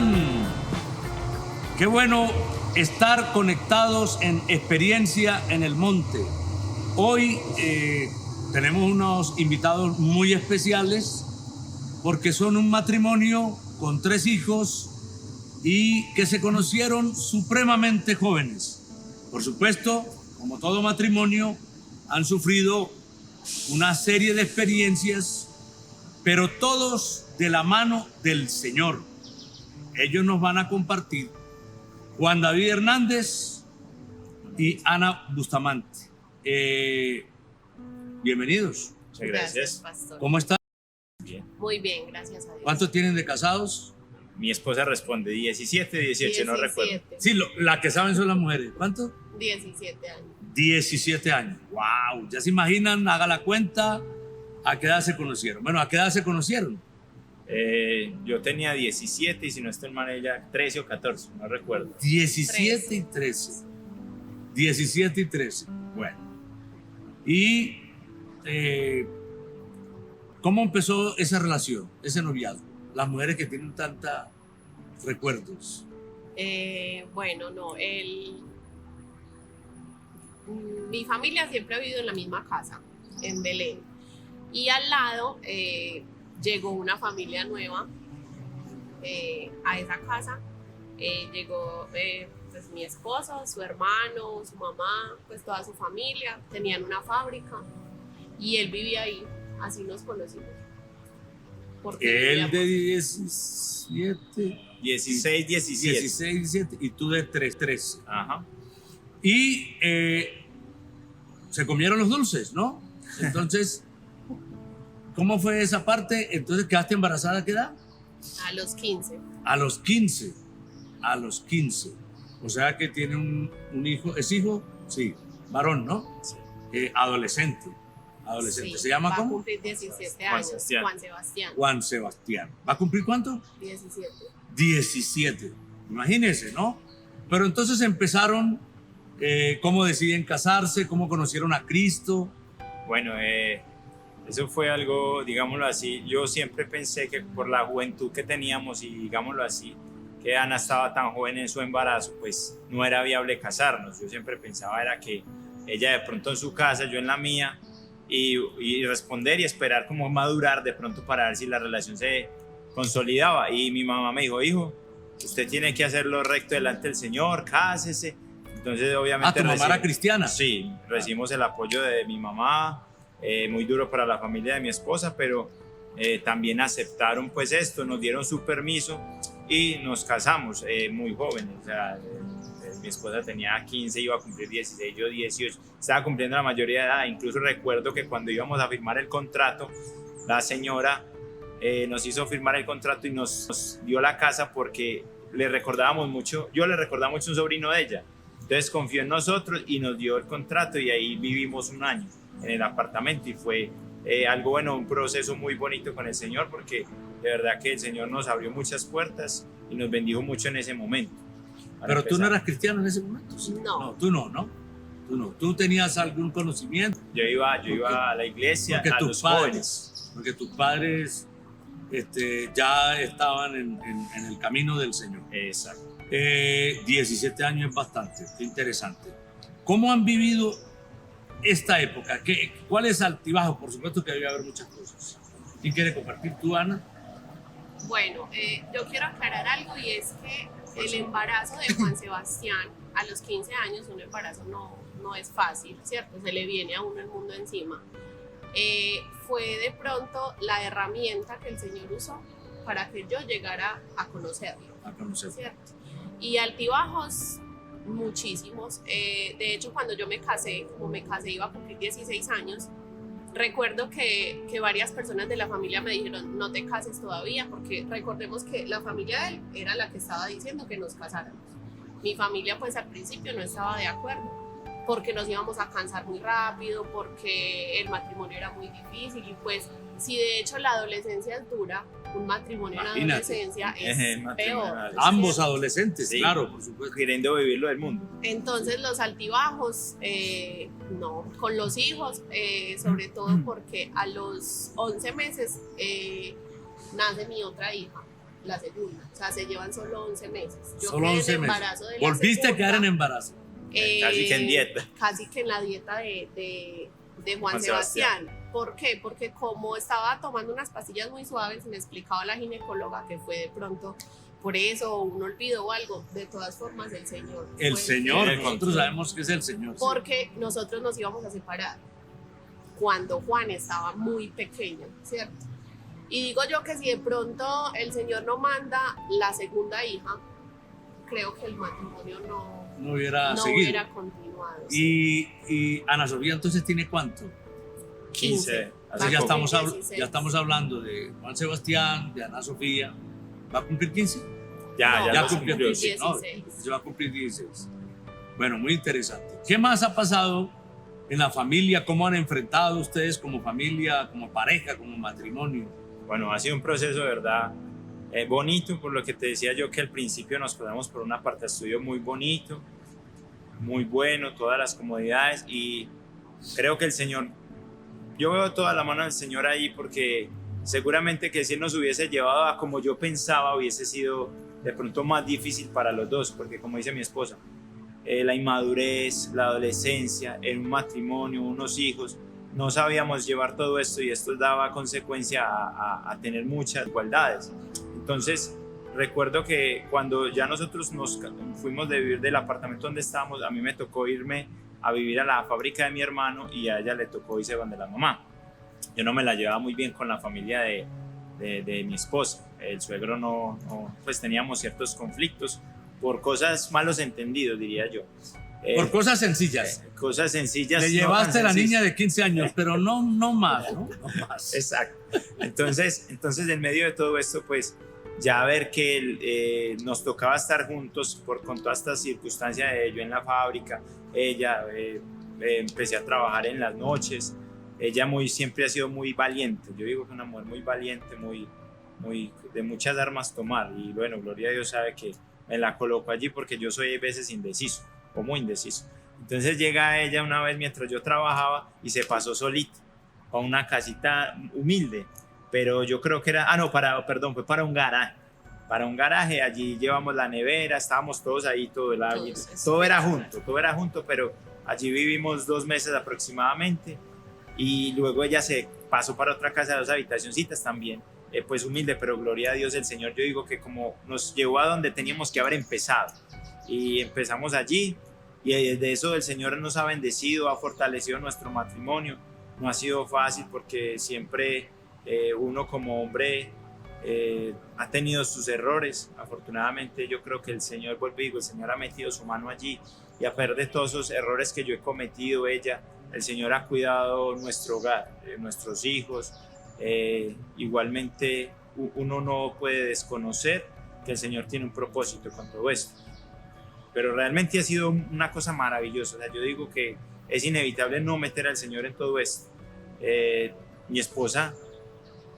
están? Qué bueno estar conectados en Experiencia en el Monte. Hoy tenemos unos invitados muy especiales porque son un matrimonio con 3 hijos y que se conocieron supremamente jóvenes. Por supuesto, como todo matrimonio, han sufrido una serie de experiencias, pero todos de la mano del Señor. Ellos nos van a compartir Juan David Hernández y Ana Bustamante. Bienvenidos. Muchas gracias, pastor. ¿Cómo están? Bien. Muy bien, gracias a Dios. ¿Cuántos tienen de casados? Mi esposa responde 17, 18, no recuerdo. Sí, la que saben son las mujeres. ¿Cuántos? 17 años. 17 años. ¡Wow! Ya se imaginan, haga la cuenta, ¿a qué edad se conocieron? Bueno, ¿a qué edad se conocieron? Yo tenía 17 y si no estoy mal ella 13 o 14, no recuerdo. 17 y 13. 17 y 13. Bueno. Y ¿cómo empezó esa relación, ese noviazgo? Las mujeres que tienen tantos recuerdos. Bueno, no, mi familia siempre ha vivido en la misma casa, en Belén. Y al lado llegó una familia nueva a esa casa. Llegó pues, mi esposo, su hermano, su mamá, pues toda su familia. Tenían una fábrica y él vivía ahí. Así nos conocimos. Él de 17. 16, 17. 16, 17 y tú de 13. Ajá. Y se comieron los dulces, ¿no? Entonces, ¿cómo fue esa parte? Entonces, ¿quedaste embarazada a qué edad? A los 15. A los 15. A los 15. O sea que tiene un hijo. ¿Es hijo? Sí. Varón, ¿no? Sí. Adolescente. Sí, ¿Se llama va cómo? Va a cumplir 17 Juan años. Sebastián. Juan Sebastián. Juan Sebastián. ¿Va a cumplir cuánto? 17. 17. Imagínense, ¿no? Pero entonces empezaron, ¿cómo deciden casarse? ¿Cómo conocieron a Cristo? Bueno, eso fue algo, digámoslo así, yo siempre pensé que por la juventud que teníamos y digámoslo así, que Ana estaba tan joven en su embarazo, pues no era viable casarnos. Yo siempre pensaba era que ella de pronto en su casa, yo en la mía, y responder y esperar como madurar de pronto para ver si la relación se consolidaba. Y mi mamá me dijo, hijo, usted tiene que hacerlo recto delante del Señor, cásese. Entonces obviamente... ¿Tu mamá era cristiana? Sí, recibimos el apoyo de mi mamá, muy duro para la familia de mi esposa, pero también aceptaron pues esto, nos dieron su permiso y nos casamos muy jóvenes. O sea, mi esposa tenía 15, iba a cumplir 16, yo 18, estaba cumpliendo la mayoría de edad. Incluso recuerdo que cuando íbamos a firmar el contrato, la señora nos hizo firmar el contrato y nos dio la casa porque le recordábamos mucho, yo le recordaba mucho un sobrino de ella. Entonces confió en nosotros y nos dio el contrato y ahí vivimos un año en el apartamento y fue algo bueno, un proceso muy bonito con el Señor porque de verdad que el Señor nos abrió muchas puertas y nos bendijo mucho en ese momento. Pero tú no eras cristiano en ese momento. ¿Sí? No. Tú no. ¿Tú tenías algún conocimiento? Yo iba a la iglesia, a los jóvenes. Porque tus padres ya estaban en el camino del Señor. Exacto. 17 años es bastante, qué interesante. ¿Cómo han vivido esta época? ¿Cuál es altibajo? Por supuesto que debe haber muchas cosas. ¿Quién quiere compartir tú, Ana? Bueno, yo quiero aclarar algo y es que el embarazo de Juan Sebastián a los 15 años, un embarazo no es fácil, ¿cierto? Se le viene a uno el mundo encima. Fue de pronto la herramienta que el Señor usó para que yo llegara a conocerlo. ¿Cierto? Y altibajos, muchísimos. De hecho, cuando yo me casé, iba a cumplir 16 años, recuerdo que varias personas de la familia me dijeron, no te cases todavía, porque recordemos que la familia de él era la que estaba diciendo que nos casáramos. Mi familia pues al principio no estaba de acuerdo, porque nos íbamos a cansar muy rápido, porque el matrimonio era muy difícil y pues si de hecho la adolescencia es dura, un matrimonio en adolescencia es peor. Ambos adolescentes, sí, claro, por supuesto. Queriendo vivirlo del mundo. Entonces los altibajos, no, con los hijos, sobre todo porque a los 11 meses nace mi otra hija. la segunda. O sea, se llevan solo 11 meses. Yo Solo quedé 11 en meses. embarazo de la Volviste a segunda, quedar en embarazo. Casi que en dieta. Casi que en la dieta de Juan Juan Sebastián. ¿Por qué? Porque como estaba tomando unas pastillas muy suaves, me explicaba la ginecóloga que fue de pronto por eso, un olvido o algo. De todas formas, el Señor. El fue Señor, que- nosotros sabemos que es el Señor. Porque nosotros nos íbamos a separar cuando Juan estaba muy pequeño, ¿cierto? Y digo yo que si de pronto el Señor no manda la segunda hija, creo que el matrimonio No hubiera no seguido. hubiera continuado. Sí. Y Ana Sofía, entonces, ¿tiene cuánto? 15. Entonces Va a ya cumplir 16. estamos hablando de Juan Sebastián, de Ana Sofía. ¿Va a cumplir 15? Ya Ya los cumplió cumplió. 15, ¿no? 16. Se va a cumplir 16. Bueno, muy interesante. ¿Qué más ha pasado en la familia? ¿Cómo han enfrentado ustedes como familia, como pareja, como matrimonio? Bueno, ha sido un proceso de verdad bonito, por lo que te decía yo que al principio nos pasamos por un apartaestudio muy bonito, muy bueno, todas las comodidades, y creo que el Señor, yo veo toda la mano del Señor ahí, porque seguramente que si Él nos hubiese llevado a como yo pensaba, hubiese sido de pronto más difícil para los dos, porque como dice mi esposa, la inmadurez, la adolescencia, en un matrimonio, unos hijos, no sabíamos llevar todo esto, y esto daba consecuencia a tener muchas igualdades. Entonces recuerdo que cuando ya nosotros nos fuimos de vivir del apartamento donde estábamos, a mí me tocó irme a vivir a la fábrica de mi hermano, y a ella le tocó irse donde la mamá. Yo no me la llevaba muy bien con la familia de mi esposa. El suegro pues teníamos ciertos conflictos por cosas malos entendidos, diría yo. Por cosas sencillas. Cosas sencillas. Le no llevaste tan a la sencillas. niña de 15 años, pero no más, ¿no? No más. Exacto. Entonces, en medio de todo esto, pues ya ver que nos tocaba estar juntos con toda esta circunstancia de yo en la fábrica, ella, empecé a trabajar en las noches. Ella siempre ha sido muy valiente. Yo digo que una mujer muy valiente, muy de muchas armas tomar. Y bueno, gloria a Dios sabe que me la colocó allí, porque yo soy a veces indeciso, o muy indeciso. Entonces llega ella una vez mientras yo trabajaba y se pasó solita a una casita humilde, pero yo creo que era, fue para un garaje. Para un garaje, allí llevamos la nevera, estábamos todos ahí, todo era junto, pero allí vivimos 2 meses aproximadamente. Y luego ella se pasó para otra casa de 2 habitacioncitas también, pues humilde, pero gloria a Dios el Señor. Yo digo que como nos llevó a donde teníamos que haber empezado, y empezamos allí, y de eso el Señor nos ha bendecido, ha fortalecido nuestro matrimonio. No ha sido fácil, porque siempre uno como hombre ha tenido sus errores. Afortunadamente yo creo que el Señor, el Señor ha metido su mano allí, y a pesar de todos esos errores que yo he cometido, el Señor ha cuidado nuestro hogar, nuestros hijos. Igualmente uno no puede desconocer que el Señor tiene un propósito con todo esto, pero realmente ha sido una cosa maravillosa. O sea, yo digo que es inevitable no meter al Señor en todo esto. Mi esposa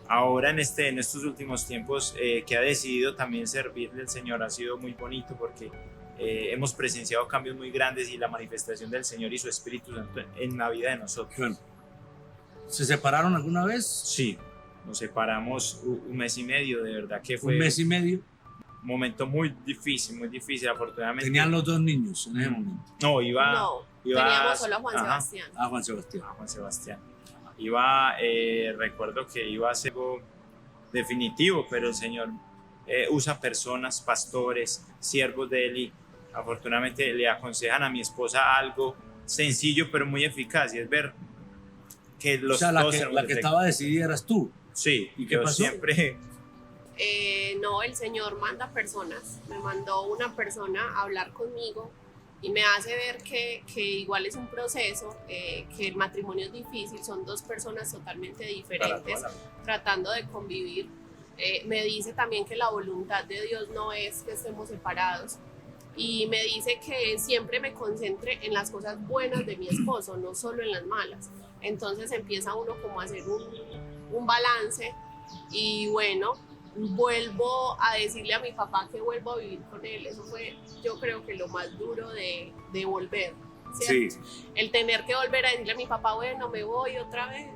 ahora en estos últimos tiempos, que ha decidido también servirle al Señor, ha sido muy bonito, porque hemos presenciado cambios muy grandes y la manifestación del Señor y su Espíritu Santo en la vida de nosotros. Bueno, ¿se separaron alguna vez? Sí, nos separamos 1 mes y medio, de verdad que fue ¿Un mes y medio? un momento muy difícil, afortunadamente. ¿Tenían los 2 niños en ese momento? No, teníamos solo a Juan Sebastián. Ah, Juan Sebastián. Juan Sebastián. Recuerdo que iba a ser algo definitivo, pero el Señor usa personas, pastores, siervos de Él, y afortunadamente le aconsejan a mi esposa algo sencillo pero muy eficaz, y es ver que los o sea, dos la que estaba decidida eras tú. Sí, ¿y qué yo pasó? siempre... No, el Señor manda personas. Me mandó una persona a hablar conmigo y me hace ver que igual es un proceso, que el matrimonio es difícil, son 2 personas totalmente diferentes tratando de convivir. Me dice también que la voluntad de Dios no es que estemos separados, y me dice que siempre me concentre en las cosas buenas de mi esposo, no solo en las malas. Entonces empieza uno como a hacer un balance, y bueno, vuelvo a decirle a mi papá que vuelvo a vivir con él. Eso fue, yo creo que lo más duro de volver, ¿cierto? Sí. El tener que volver a decirle a mi papá, bueno, me voy otra vez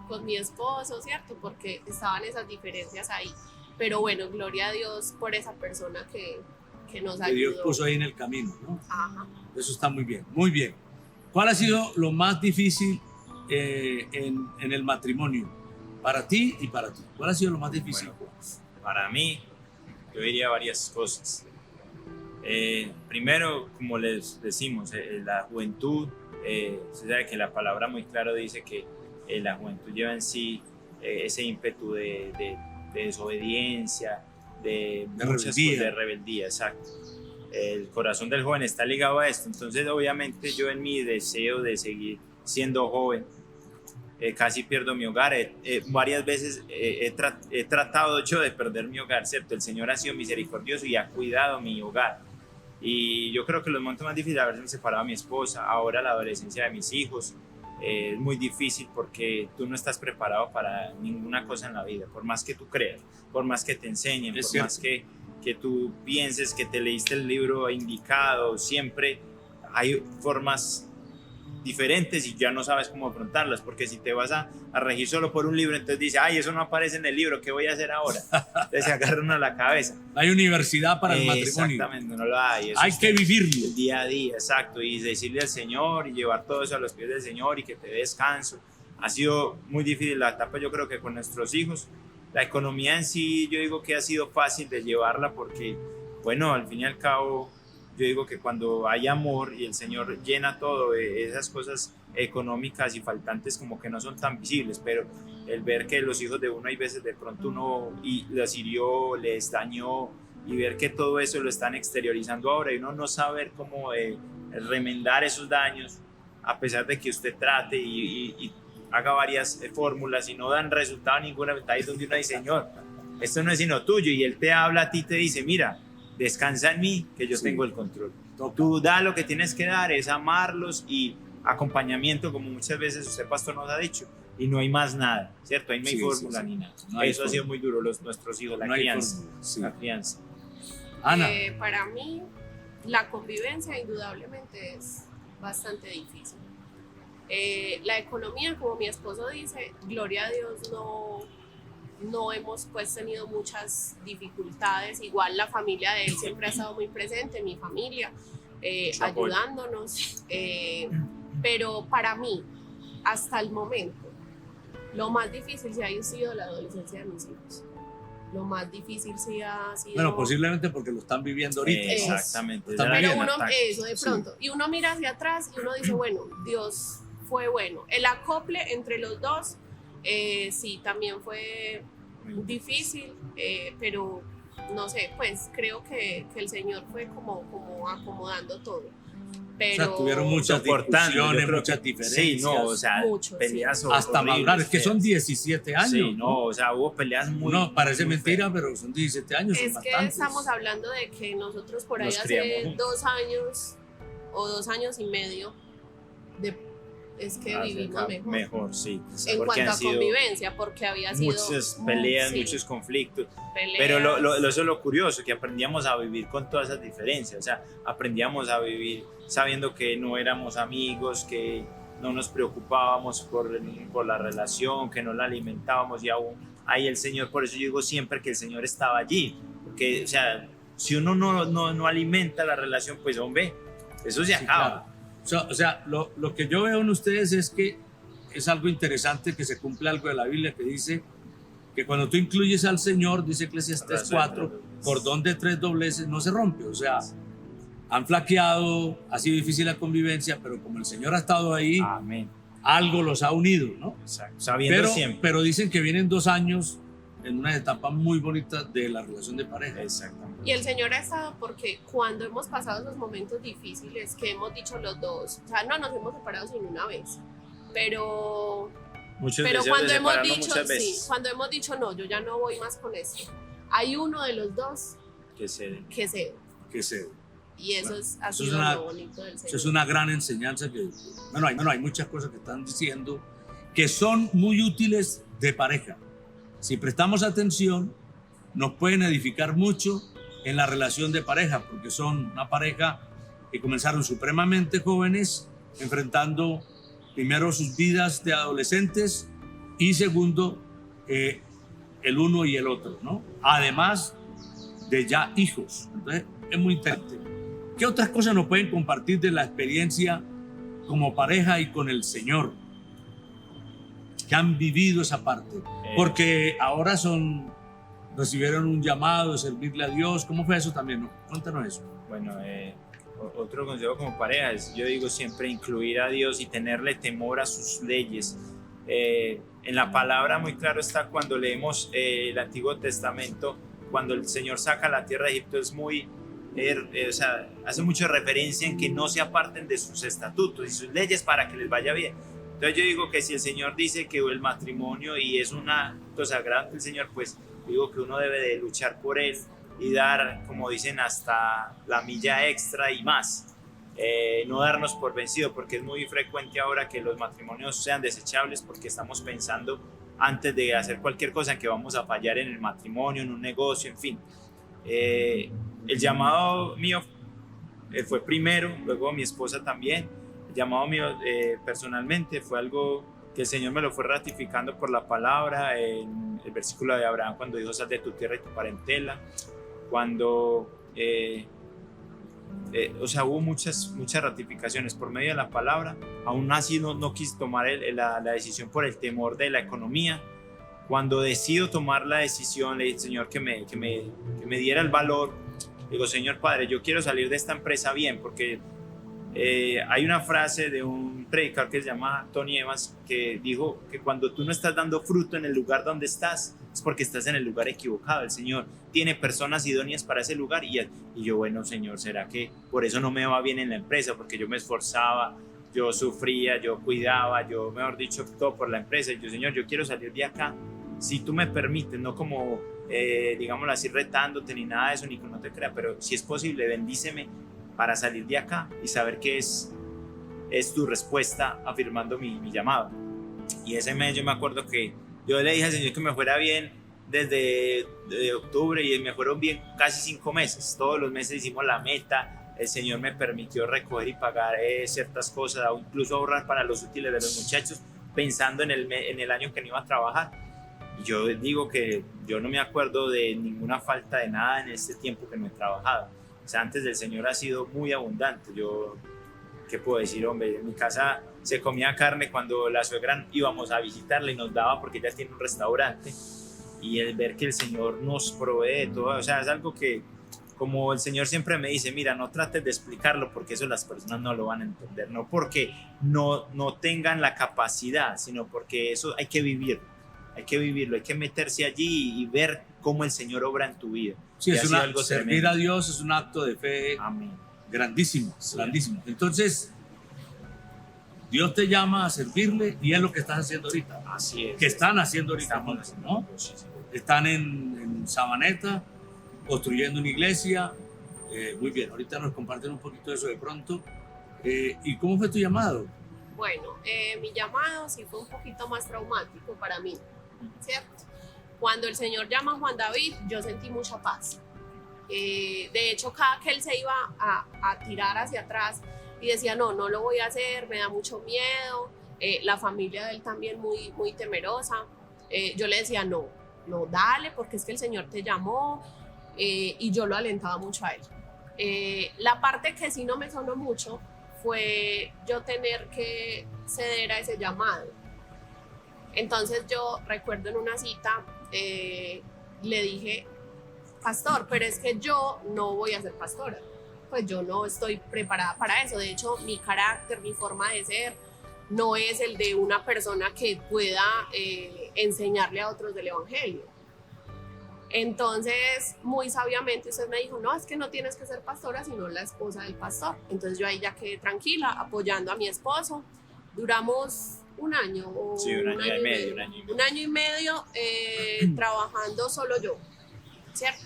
con mi esposo, ¿cierto? Porque estaban esas diferencias ahí. pero bueno, gloria a Dios por esa persona que nos Que ayudó. Dios puso ahí en el camino, ¿no? Ajá. Eso está muy bien, muy bien. ¿Cuál ha sido lo más difícil en el matrimonio? Para ti y para ti. ¿Cuál ha sido lo más difícil? Bueno, para mí, yo diría varias cosas. Primero, como les decimos, la juventud, se sabe que la palabra muy claro dice que la juventud lleva en sí ese ímpetu de desobediencia, de muchas rebeldía. cosas, de rebeldía, exacto. El corazón del joven está ligado a esto, entonces obviamente yo en mi deseo de seguir siendo joven, casi pierdo mi hogar. Varias veces he tratado yo de perder mi hogar, ¿cierto? El Señor ha sido misericordioso y ha cuidado mi hogar. Y yo creo que los momentos más difíciles, haberme separado a mi esposa, ahora la adolescencia de mis hijos, es muy difícil porque tú no estás preparado para ninguna cosa en la vida, por más que tú creas, por más que te enseñen, Es por cierto. más que tú pienses que te leíste el libro indicado, siempre hay formas diferentes y ya no sabes cómo afrontarlas, porque si te vas a regir solo por un libro, entonces dices, ay, eso no aparece en el libro, ¿qué voy a hacer ahora? Entonces se agarra uno a la cabeza. No hay universidad para el matrimonio. Exactamente, no lo hay. Eso Hay es que vivirlo. el día a día, exacto, y decirle al Señor y llevar todo eso a los pies del Señor y que te dé descanso. Ha sido muy difícil la etapa, yo creo que con nuestros hijos. La economía en sí, yo digo que ha sido fácil de llevarla porque, bueno, al fin y al cabo, yo digo que cuando hay amor y el Señor llena todo, esas cosas económicas y faltantes como que no son tan visibles, pero el ver que los hijos de uno hay veces de pronto uno les hirió, les dañó, y ver que todo eso lo están exteriorizando ahora y uno no saber cómo remendar esos daños, a pesar de que usted trate y haga varias fórmulas y no dan resultado ninguna, ahí es donde uno dice, Señor, esto no es sino tuyo, y Él te habla a ti, te dice, mira, descansa en mí, que yo tengo el control. Tú da lo que tienes que dar, es amarlos y acompañamiento, como muchas veces usted, pastor, nos ha dicho, y no hay más nada, ¿cierto? Ahí no hay fórmula ni nada. No hay Eso ha sido muy duro, nuestros hijos, la No hay crianza. fórmula, sí. La crianza. Ana, Para mí, la convivencia indudablemente es bastante difícil. La economía, como mi esposo dice, gloria a Dios, no hemos pues tenido muchas dificultades. Igual la familia de él siempre ha estado muy presente, mi familia, ayudándonos. Pero para mí, hasta el momento, lo más difícil sí ha sido la adolescencia de mis hijos. Lo más difícil sí ha sido... bueno, posiblemente porque lo están viviendo ahorita. Exactamente. Está Esa era bien. la Pero uno, ataque. eso de pronto, y uno mira hacia atrás y uno dice, bueno, Dios fue bueno. El acople entre los dos, sí, también fue difícil, pero no sé, pues creo que el Señor fue como acomodando todo. Pero O sea, tuvieron muchas Soportando, discusiones, yo creo muchas que- diferencias. Sí, no, o sea, Mucho, peleas sí. hasta horribles, madurar, es que son feas. 17 años. Sí, no, o sea, hubo peleas muy... No, parece muy mentira, feas. pero son 17 años, son es que bastantes. estamos hablando de que nosotros por ahí Nos criamos hace juntos. 2 años o 2 años y medio, es que vivimos Mejor, sí. en Porque cuanto han a sido convivencia, porque había sido muchas peleas, sí, muchos conflictos. peleas. Pero eso es lo curioso, que aprendíamos a vivir con todas esas diferencias. O sea, aprendíamos a vivir sabiendo que no éramos amigos, que no nos preocupábamos por la relación, que no la alimentábamos, y aún ahí el Señor, por eso yo digo siempre que el Señor estaba allí. Porque, o sea, si uno no alimenta la relación, pues hombre, eso se Sí, acaba. claro. O sea, lo que yo veo en ustedes es que es algo interesante que se cumple algo de la Biblia que dice que cuando tú incluyes al Señor, dice Eclesiastés 4, cordón de 3 dobleces no se rompe. O sea, han flaqueado, ha sido difícil la convivencia, pero como el Señor ha estado ahí, Amén. algo los ha unido, ¿no? Exacto. Sabiendo siempre. Pero dicen que vienen 2 años en una etapa muy bonita de la relación de pareja. Exactamente. Y el Señor ha estado porque cuando hemos pasado esos momentos difíciles que hemos dicho los dos, o sea, no nos hemos separado sin una vez, pero Muchos Pero deseos de cuando hemos separarnos dicho, muchas sí, veces. cuando hemos dicho no, yo ya no voy más con esto, hay uno de los dos Que se que cede. Que se, Y eso Bueno, ha eso sido es una- lo bonito del eso Señor. es una gran enseñanza que, hay muchas cosas que están diciendo que son muy útiles de pareja. Si prestamos atención, nos pueden edificar mucho en la relación de pareja, porque son una pareja que comenzaron supremamente jóvenes, enfrentando primero sus vidas de adolescentes y segundo, el uno y el otro, ¿no? Además de ya hijos. Entonces, es muy interesante. ¿Qué otras cosas nos pueden compartir de la experiencia como pareja y con el Señor? Que han vivido esa parte. Porque ahora recibieron un llamado de servirle a Dios. ¿Cómo fue eso también? ¿No? Cuéntanos eso. Bueno, otro consejo como pareja es, yo digo siempre, incluir a Dios y tenerle temor a sus leyes. En la palabra muy claro está cuando leemos el Antiguo Testamento, cuando el Señor saca la tierra de Egipto, es muy, o sea, hace mucha referencia en que no se aparten de sus estatutos y sus leyes para que les vaya bien. Entonces yo digo que si el Señor dice que el matrimonio y es un acto sagrado del Señor, pues digo que uno debe de luchar por él y dar, como dicen, hasta la milla extra y más. No darnos por vencido, porque es muy frecuente ahora que los matrimonios sean desechables porque estamos pensando antes de hacer cualquier cosa en que vamos a fallar en el matrimonio, en un negocio, en fin. El llamado mío fue primero, luego mi esposa también. El llamado mío personalmente fue algo que el Señor me lo fue ratificando por la palabra, en el versículo de Abraham cuando dijo: sal de tu tierra y tu parentela, cuando o sea, hubo muchas ratificaciones por medio de la palabra. Aún así no quise tomar la decisión por el temor de la economía. Cuando decido tomar la decisión, le dije al Señor que me diera el valor. Digo: Señor Padre, yo quiero salir de esta empresa bien, porque hay una frase de un predicador que se llama Tony Evans, que dijo que cuando tú no estás dando fruto en el lugar donde estás, es porque estás en el lugar equivocado. El Señor tiene personas idóneas para ese lugar. Y yo, bueno, Señor, ¿será que por eso no me va bien en la empresa? Porque yo me esforzaba, yo sufría, yo cuidaba, yo, mejor dicho, todo por la empresa. Y yo: Señor, yo quiero salir de acá, si tú me permites, no como, digámoslo así, retándote ni nada de eso, ni que no te crea, pero si es posible, bendíceme para salir de acá y saber que es tu respuesta afirmando mi llamado. Y ese mes yo me acuerdo que yo le dije al Señor que me fuera bien desde octubre, y me fueron bien casi 5 meses. Todos los meses hicimos la meta. El Señor me permitió recoger y pagar ciertas cosas, o incluso ahorrar para los útiles de los muchachos, pensando en el año que no iba a trabajar. Y yo digo que yo no me acuerdo de ninguna falta de nada en este tiempo que no he trabajado. O sea, antes del Señor ha sido muy abundante. Yo, ¿qué puedo decir, hombre? En mi casa se comía carne cuando la suegra íbamos a visitarla y nos daba, porque ella tiene un restaurante. Y el ver que el Señor nos provee todo, o sea, es algo que, como el Señor siempre me dice: mira, no trates de explicarlo, porque eso las personas no lo van a entender. No porque no tengan la capacidad, sino porque eso hay que vivirlo. Hay que vivirlo, hay que meterse allí y ver cómo el Señor obra en tu vida. Sí, es algo servir tremendo. A Dios es un acto de fe. Amén. Grandísimo, sí. Grandísimo. Entonces, Dios te llama a servirle, y es lo que estás haciendo ahorita. Así es. Que están haciendo ahorita, ¿no? Sí, sí. Están en Sabaneta, construyendo una iglesia. Muy bien, ahorita nos comparten un poquito de eso de pronto. ¿Y cómo fue tu llamado? Bueno, mi llamado sí fue un poquito más traumático para mí, ¿cierto? Cuando el Señor llama a Juan David, yo sentí mucha paz. De hecho, cada que él se iba a tirar hacia atrás y decía: no lo voy a hacer, me da mucho miedo, la familia de él también muy temerosa, yo le decía: no, dale, porque es que el Señor te llamó, y yo lo alentaba mucho a él. La parte que sí no me sonó mucho fue yo tener que ceder a ese llamado. Entonces yo recuerdo en una cita, le dije: pastor, pero es que yo no voy a ser pastora, pues yo no estoy preparada para eso. De hecho, mi carácter, mi forma de ser no es el de una persona que pueda enseñarle a otros del evangelio. Entonces, muy sabiamente usted me dijo: no, es que no tienes que ser pastora, sino la esposa del pastor. Entonces yo ahí ya quedé tranquila, apoyando a mi esposo. Duramos un año, sí, un año y medio. Un año y medio trabajando solo yo, ¿cierto?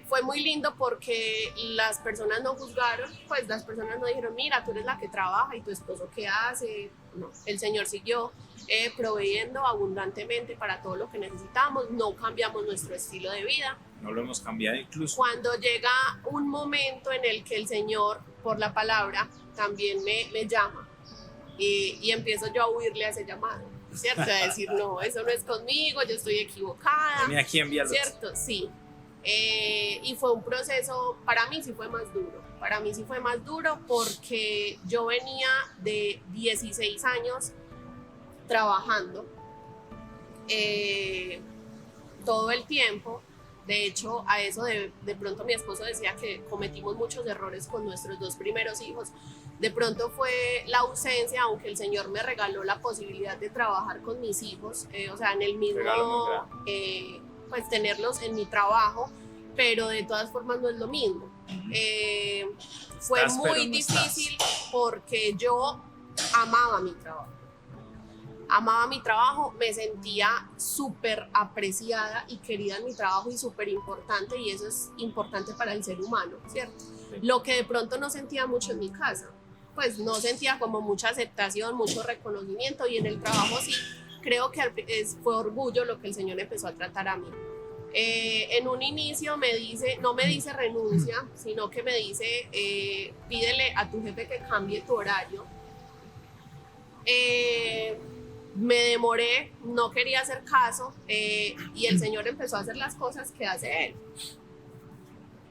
Fue muy lindo porque las personas no juzgaron, pues las personas no dijeron: mira, tú eres la que trabaja y tu esposo qué hace. No, el Señor siguió proveyendo abundantemente para todo lo que necesitamos. No cambiamos nuestro estilo de vida. No lo hemos cambiado incluso. Cuando llega un momento en el que el Señor, por la palabra, también me llama, y empiezo yo a huirle a ese llamado. ¿cierto? A decir, no, eso no es conmigo, yo estoy equivocada. Mira quién envía ¿Cierto? Sí. Y fue un proceso, para mí sí fue más duro. Para mí sí fue más duro porque yo venía de 16 años trabajando todo el tiempo. De hecho, a eso de pronto mi esposo decía que cometimos muchos errores con nuestros 2 primeros hijos. De pronto fue la ausencia, aunque el Señor me regaló la posibilidad de trabajar con mis hijos, o sea, en el mismo, pues tenerlos en mi trabajo, pero de todas formas no es lo mismo. Fue muy difícil porque yo amaba mi trabajo. Amaba mi trabajo, me sentía súper apreciada y querida en mi trabajo y súper importante, y eso es importante para el ser humano, ¿cierto? Sí. Lo que de pronto no sentía mucho en mi casa, pues no sentía como mucha aceptación, mucho reconocimiento, y en el trabajo sí, creo que fue orgullo lo que el Señor empezó a tratar a mí. En un inicio me dice, no me dice renuncia, sino que me dice, pídele a tu jefe que cambie tu horario. Me demoré, no quería hacer caso, y el Señor empezó a hacer las cosas que hace Él.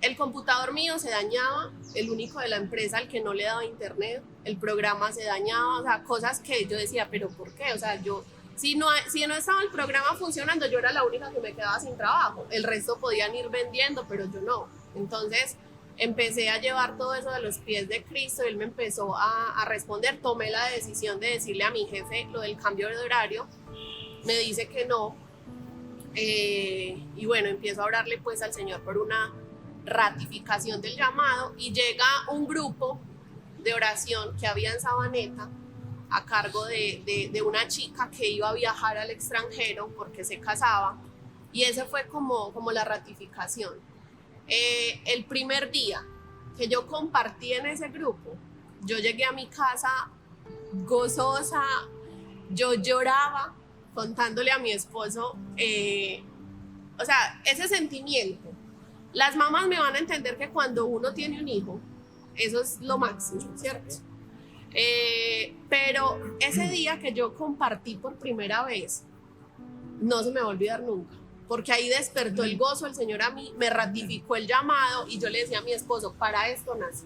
El computador mío se dañaba, el único de la empresa al que no le daba internet, el programa se dañaba, o sea, cosas que yo decía, pero ¿por qué? O sea, yo, si no estaba el programa funcionando, yo era la única que me quedaba sin trabajo, el resto podían ir vendiendo, pero yo no. Entonces empecé a llevar todo eso de los pies de Cristo, él me empezó a responder, tomé la decisión de decirle a mi jefe lo del cambio de horario, me dice que no, y bueno, empiezo a orarle pues al Señor por una ratificación del llamado, y llega un grupo de oración que había en Sabaneta a cargo de una chica que iba a viajar al extranjero porque se casaba, y ese fue como la ratificación. El primer día que yo compartí en ese grupo, yo llegué a mi casa gozosa, yo lloraba contándole a mi esposo, o sea, ese sentimiento. Las mamás me van a entender que cuando uno tiene un hijo, eso es lo máximo, ¿cierto? Pero ese día que yo compartí por primera vez, no se me va a olvidar nunca, porque ahí despertó el gozo del Señor a mí, me ratificó el llamado, y yo le decía a mi esposo, para esto nací,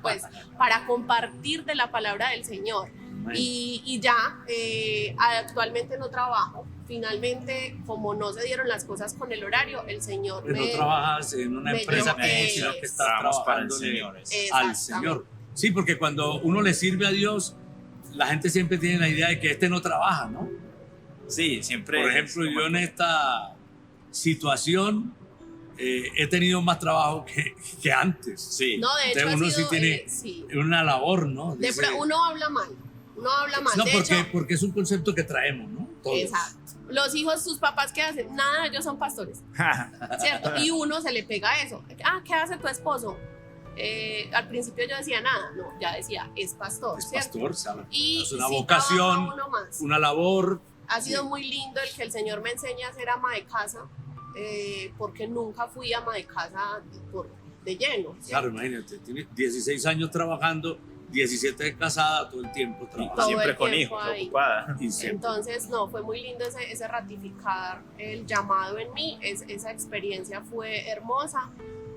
pues para compartir de la palabra del Señor. Y ya actualmente no trabajo. Finalmente, como no se dieron las cosas con el horario, el Señor no trabajas en una empresa sino que estás trabajando al Señor. Sí, porque cuando uno le sirve a Dios, la gente siempre tiene la idea de que no trabaja, ¿no? Sí, siempre. Por ejemplo, yo en esta situación he tenido más trabajo que antes. Sí. No, de hecho, uno sí tiene una labor, ¿no? Uno habla mal. No, de porque es un concepto que traemos, ¿no? Todos. Exacto. Los hijos, sus papás, ¿qué hacen? Nada, ellos son pastores, ¿cierto? Y uno se le pega eso. ¿Qué hace tu esposo? Al principio yo decía nada, no, ya decía, es pastor, es ¿cierto? pastor, ¿sabes? Y es una vocación, una labor. Ha sido muy lindo el que el Señor me enseñe a ser ama de casa, porque nunca fui ama de casa de lleno, ¿cierto? Claro, imagínate, tienes 16 años trabajando, 17 casada, todo el tiempo trabajando. Siempre con hijos, ocupada. Entonces, no, fue muy lindo ese ratificar el llamado en mí, esa experiencia fue hermosa,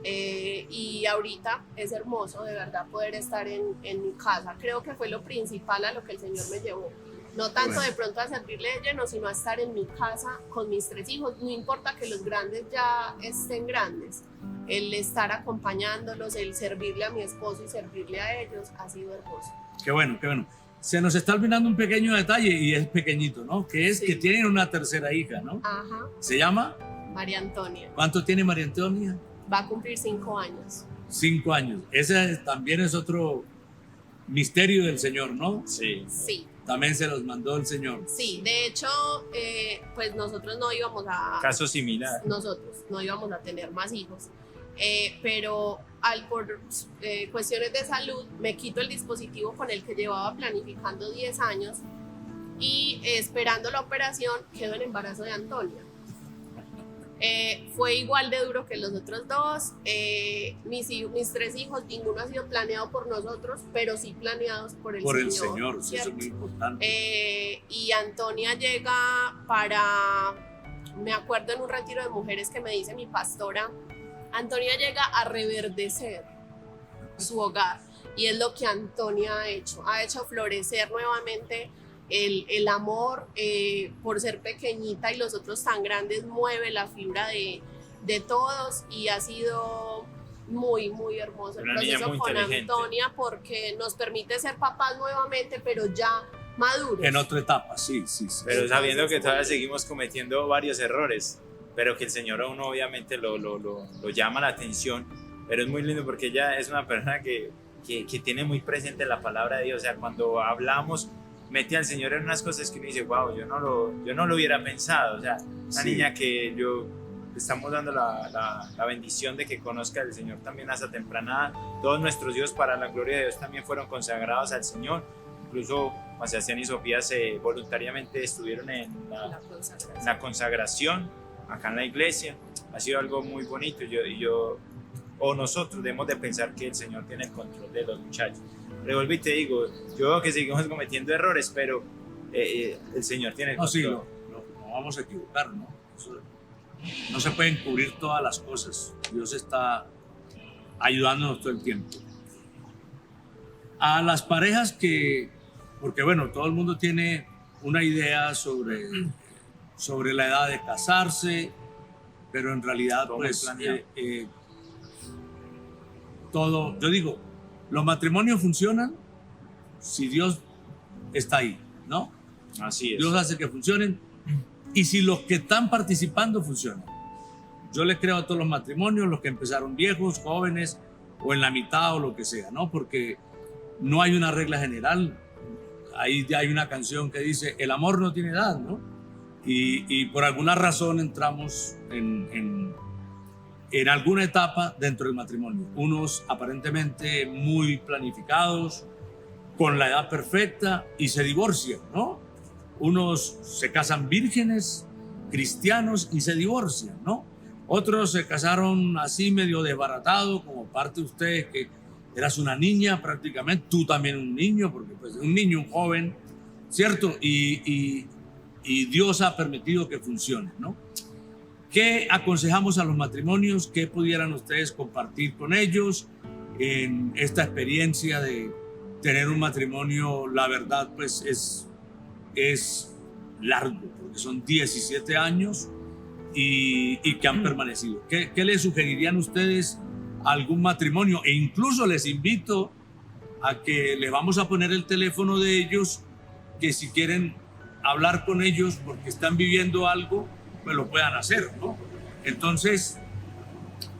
y ahorita es hermoso de verdad poder estar en mi casa. Creo que fue lo principal a lo que el Señor me llevó. No tanto de pronto a servirle de lleno, sino a estar en mi casa con mis 3 hijos. No importa que los grandes ya estén grandes, el estar acompañándolos, el servirle a mi esposo y servirle a ellos ha sido hermoso. Qué bueno, qué bueno. Se nos está olvidando un pequeño detalle, y es pequeñito, ¿no? Que es que tienen una tercera hija, ¿no? Ajá. ¿Se llama? María Antonia. ¿Cuánto tiene María Antonia? Va a cumplir 5 años. 5 años. Ese también es otro misterio del Señor, ¿no? Sí. Sí. También se los mandó el Señor. Sí, de hecho, pues nosotros no íbamos a... Caso similar. Nosotros no íbamos a tener más hijos, pero por cuestiones de salud me quito el dispositivo con el que llevaba planificando 10 años, y esperando la operación quedo en embarazo de Antonia. Fue igual de duro que los otros dos. Mis 3 hijos, ninguno ha sido planeado por nosotros, pero sí planeados por el Señor. Por el Señor, sí, eso es muy importante. Y Antonia llega para, me acuerdo en un retiro de mujeres que me dice mi pastora, Antonia llega a reverdecer su hogar. Y es lo que Antonia ha hecho florecer nuevamente el amor por ser pequeñita y los otros tan grandes, mueve la fibra de todos y ha sido muy, muy hermoso el proceso con Antonia porque nos permite ser papás nuevamente, pero ya maduros. En otra etapa, sí. Pero sabiendo que todavía seguimos cometiendo varios errores, pero que el Señor a uno obviamente lo llama la atención, pero es muy lindo porque ella es una persona que tiene muy presente la palabra de Dios, o sea, cuando hablamos mete al Señor en unas cosas que uno dice, wow, yo no lo hubiera pensado, o sea, una niña que le estamos dando la bendición de que conozca al Señor también hasta temprana edad. Todos nuestros hijos para la gloria de Dios también fueron consagrados al Señor, incluso Juan Sebastián y Sofía voluntariamente estuvieron en la consagración acá en la iglesia. Ha sido algo muy bonito o nosotros debemos de pensar que el Señor tiene el control de los muchachos. Pero vuelvo y te digo, yo veo que seguimos cometiendo errores, pero el Señor tiene el control. No vamos a equivocar, ¿no? No se pueden cubrir todas las cosas. Dios está ayudándonos todo el tiempo. A las parejas porque bueno, todo el mundo tiene una idea sobre la edad de casarse, pero en realidad pues yo digo, los matrimonios funcionan si Dios está ahí, ¿no? Así es. Dios hace que funcionen y si los que están participando funcionan. Yo le creo a todos los matrimonios, los que empezaron viejos, jóvenes o en la mitad o lo que sea, ¿no? Porque no hay una regla general. Ahí hay una canción que dice, el amor no tiene edad, ¿no? Y por alguna razón entramos en alguna etapa dentro del matrimonio. Unos aparentemente muy planificados, con la edad perfecta y se divorcian, ¿no? Unos se casan vírgenes, cristianos y se divorcian, ¿no? Otros se casaron así medio desbaratado, como parte de ustedes que eras una niña prácticamente, tú también un niño, porque pues un niño, un joven, ¿cierto? Y Dios ha permitido que funcione, ¿no? ¿Qué aconsejamos a los matrimonios? ¿Qué pudieran ustedes compartir con ellos en esta experiencia de tener un matrimonio? La verdad, pues es largo, porque son 17 años y que han permanecido. ¿Qué les sugerirían ustedes a algún matrimonio? E incluso les invito a que les vamos a poner el teléfono de ellos, que si quieren hablar con ellos porque están viviendo algo, pues lo puedan hacer, ¿no? Entonces,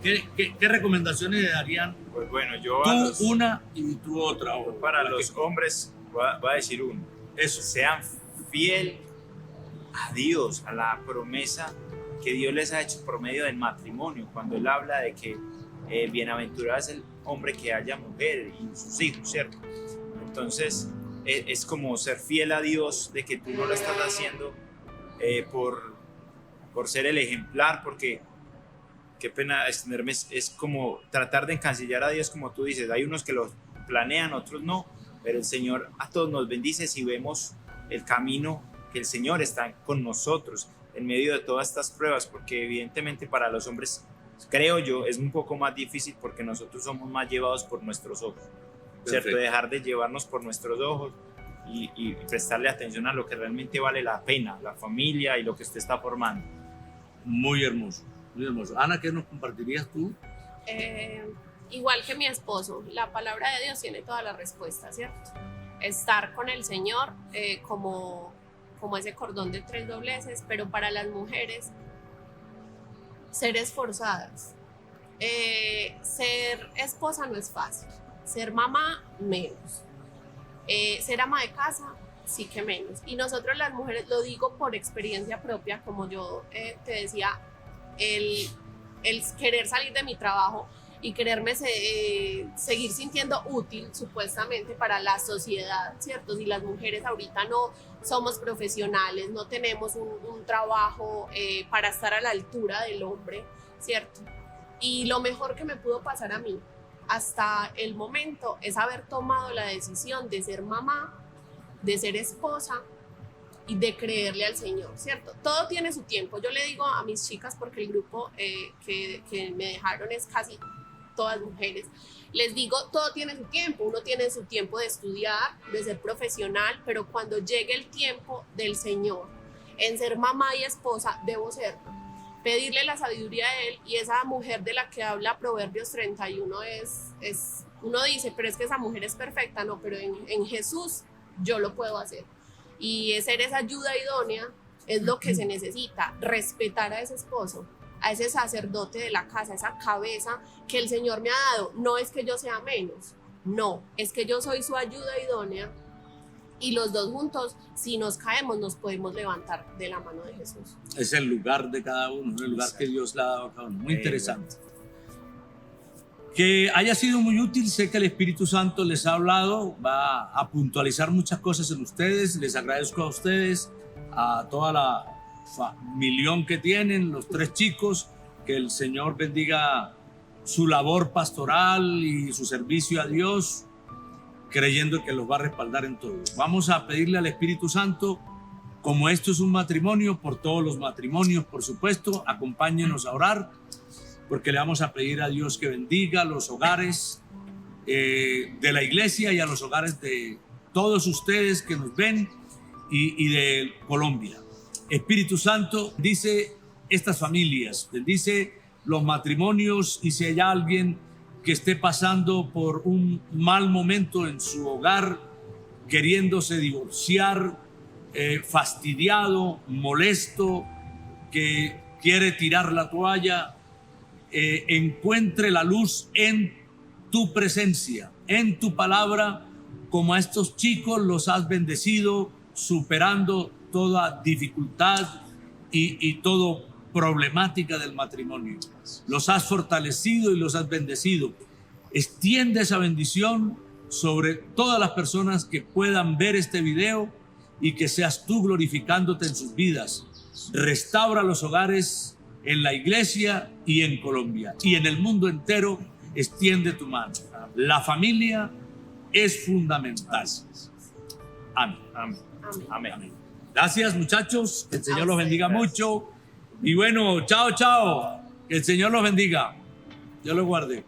¿qué recomendaciones le darían? Pues bueno, tú una y tú otra. Para los hombres, voy a decir uno. Eso. Sean fiel a Dios, a la promesa que Dios les ha hecho por medio del matrimonio. Cuando Él habla de que bienaventurado es el hombre que haya mujer y sus hijos, ¿cierto? Entonces, es como ser fiel a Dios, de que tú no lo estás haciendo por ser el ejemplar, porque qué pena extenderme, es como tratar de encasillar a Dios, como tú dices. Hay unos que lo planean, otros no, pero el Señor a todos nos bendice si vemos el camino que el Señor está con nosotros en medio de todas estas pruebas, porque evidentemente para los hombres, creo yo, es un poco más difícil porque nosotros somos más llevados por nuestros ojos, ¿cierto? Perfecto. Dejar de llevarnos por nuestros ojos y prestarle atención a lo que realmente vale la pena, la familia y lo que usted está formando. Muy hermoso, muy hermoso. Ana, ¿qué nos compartirías tú? Igual que mi esposo, la palabra de Dios tiene todas las respuestas, ¿cierto? Estar con el Señor como ese cordón de 3 dobleces, pero para las mujeres, ser esforzadas. Ser esposa no es fácil, ser mamá menos, ser ama de casa sí que menos. Y nosotros las mujeres, lo digo por experiencia propia, como yo te decía, el querer salir de mi trabajo y quererme seguir sintiendo útil supuestamente para la sociedad, ¿cierto? Si las mujeres ahorita no somos profesionales, no tenemos un trabajo para estar a la altura del hombre, ¿cierto? Y lo mejor que me pudo pasar a mí hasta el momento es haber tomado la decisión de ser mamá, de ser esposa y de creerle al Señor, ¿cierto? Todo tiene su tiempo. Yo le digo a mis chicas, porque el grupo que me dejaron es casi todas mujeres, les digo, todo tiene su tiempo. Uno tiene su tiempo de estudiar, de ser profesional, pero cuando llegue el tiempo del Señor en ser mamá y esposa, debo serlo, pedirle la sabiduría a Él. Y esa mujer de la que habla Proverbios 31 es uno dice, pero es que esa mujer es perfecta. No, pero en Jesús yo lo puedo hacer. Y ser esa ayuda idónea es lo que se necesita, respetar a ese esposo, a ese sacerdote de la casa, esa cabeza que el Señor me ha dado. No es que yo sea menos, no, es que yo soy su ayuda idónea, y los dos juntos, si nos caemos, nos podemos levantar de la mano de Jesús. Es el lugar de cada uno, el lugar que Dios le ha dado a cada uno. Muy interesante. Que haya sido muy útil. Sé que el Espíritu Santo les ha hablado, va a puntualizar muchas cosas en ustedes. Les agradezco a ustedes, a toda la familia que tienen, los 3 chicos, que el Señor bendiga su labor pastoral y su servicio a Dios, creyendo que los va a respaldar en todo. Vamos a pedirle al Espíritu Santo, como esto es un matrimonio, por todos los matrimonios, por supuesto, acompáñenos a orar, porque le vamos a pedir a Dios que bendiga los hogares de la iglesia y a los hogares de todos ustedes que nos ven y de Colombia. Espíritu Santo, bendice estas familias, bendice los matrimonios, y si hay alguien que esté pasando por un mal momento en su hogar, queriéndose divorciar, fastidiado, molesto, que quiere tirar la toalla, encuentre la luz en tu presencia, en tu palabra, como a estos chicos los has bendecido, superando toda dificultad y toda problemática del matrimonio. Los has fortalecido y los has bendecido. Extiende esa bendición sobre todas las personas que puedan ver este video, y que seas tú glorificándote en sus vidas. Restaura los hogares en la iglesia y en Colombia y en el mundo entero. Extiende tu mano. La familia es fundamental. Amén. Amén. Amén. Amén. Gracias, muchachos. Que el Señor los bendiga mucho. Y bueno, chao, chao. Que el Señor los bendiga. Dios los guarde.